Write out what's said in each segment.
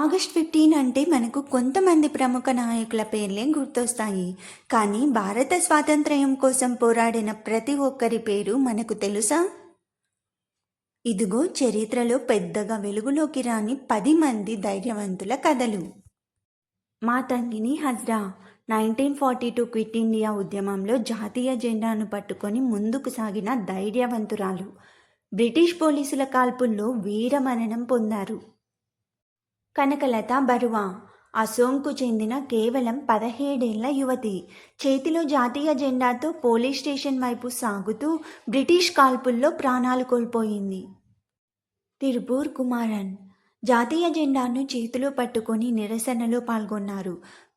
August 15 అంటే మనకు కొంతమంది ప్రముఖ నాయకుల పేర్లే గుర్తొస్తాయి. కానీ భారత స్వాతంత్ర్యం కోసం పోరాడిన ప్రతి ఒక్కరి పేరు మనకు తెలుసా? ఇదిగో చరిత్రలో పెద్దగా వెలుగులోకి రాని 10 మంది ధైర్యవంతుల కథలు. మాతంగిని హజ్రా 1942 క్విట్ ఇండియా ఉద్యమంలో జాతీయ జెండాను పట్టుకొని ముందుకు సాగిన ధైర్యవంతురాలు. బ్రిటిష్ పోలీసుల కాల్పుల్లో వీరమరణం పొందారు. కనకలత బరువా అసోంకు చెందిన కేవలం 17 ఏళ్ల యువతి. చేతిలో జాతీయ జెండాతో పోలీస్ స్టేషన్ వైపు సాగుతూ బ్రిటిష్ కాల్పుల్లో ప్రాణాలు కోల్పోయింది. తిరుపూర్ కుమారన్ జాతీయ జెండాను చేతిలో పట్టుకొని నిరసనలో పాల్గొన్నారు.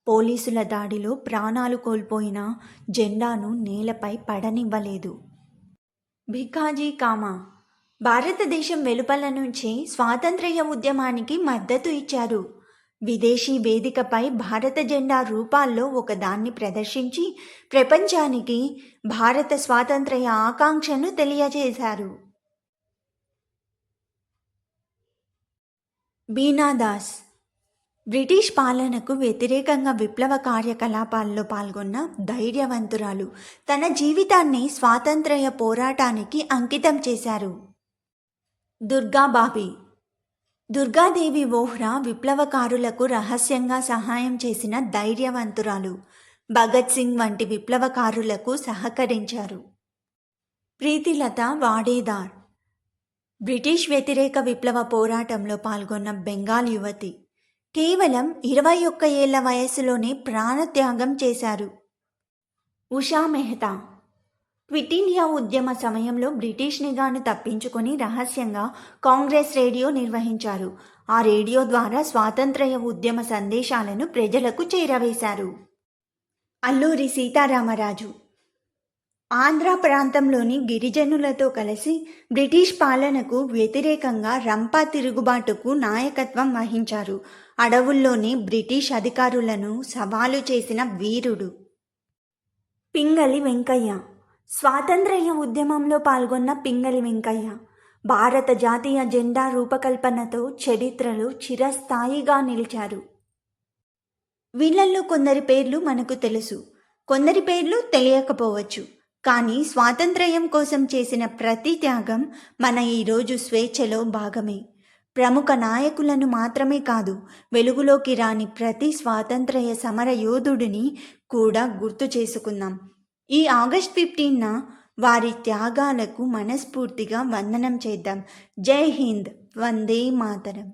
పోలీసుల దాడిలో ప్రాణాలు కోల్పోయిన జెండాను నేలపై పడనివ్వలేదు. భికాజీ కామా భారతదేశం వెలుపల నుంచే స్వాతంత్ర్య ఉద్యమానికి మద్దతు ఇచ్చారు. విదేశీ వేదికపై భారత జెండా రూపాల్లో ఒకదాన్ని ప్రదర్శించి ప్రపంచానికి భారత స్వాతంత్ర్య ఆకాంక్షను తెలియజేశారు. బీనాదాస్ బ్రిటిష్ పాలనకు వ్యతిరేకంగా విప్లవ కార్యకలాపాల్లో పాల్గొన్న ధైర్యవంతురాలు. తన జీవితాన్ని స్వాతంత్ర్య పోరాటానికి అంకితం చేశారు. దుర్గాబాబి దుర్గాదేవి వోహ్రా విప్లవకారులకు రహస్యంగా సహాయం చేసిన ధైర్యవంతురాలు. భగత్ సింగ్ వంటి విప్లవకారులకు సహకరించారు. ప్రీతిలత వాడేదార్ బ్రిటిష్ వ్యతిరేక విప్లవ పోరాటంలో పాల్గొన్న బెంగాల్ యువతి. కేవలం 21 ఏళ్ల వయస్సులోనే ప్రాణత్యాగం చేశారు. ఉషా మెహతా క్విట్ ఇండియా ఉద్యమ సమయంలో బ్రిటిష్ నిఘాను తప్పించుకొని రహస్యంగా కాంగ్రెస్ రేడియో నిర్వహించారు. ఆ రేడియో ద్వారా స్వాతంత్ర్య ఉద్యమ సందేశాలను ప్రజలకు చేరవేశారు. అల్లూరి సీతారామరాజు ఆంధ్ర ప్రాంతంలోని గిరిజనులతో కలిసి బ్రిటిష్ పాలనకు వ్యతిరేకంగా రంపా తిరుగుబాటుకు నాయకత్వం వహించారు. అడవుల్లోని బ్రిటిష్ అధికారులను సవాలు చేసిన వీరుడు. పింగళి వెంకయ్య స్వాతంత్ర్య ఉద్యమంలో పాల్గొన్న పింగళి వెంకయ్య భారత జాతీయ జెండా రూపకల్పనతో చరిత్రలో చిరస్థాయిగా నిలిచారు. వీళ్ళల్లో కొందరి పేర్లు మనకు తెలుసు, కొందరి పేర్లు తెలియకపోవచ్చు. కానీ స్వాతంత్ర్యం కోసం చేసిన ప్రతి త్యాగం మన ఈరోజు స్వేచ్ఛలో భాగమే. ప్రముఖ నాయకులను మాత్రమే కాదు, వెలుగులోకి రాని ప్రతి స్వాతంత్ర్య సమర యోధుడిని కూడా గుర్తు చేసుకుందాం. ఈ ఆగస్ట్ 15న వారి త్యాగాలకు మనస్ఫూర్తిగా వందనం చేద్దాం. జై హింద్, వందే మాతరం.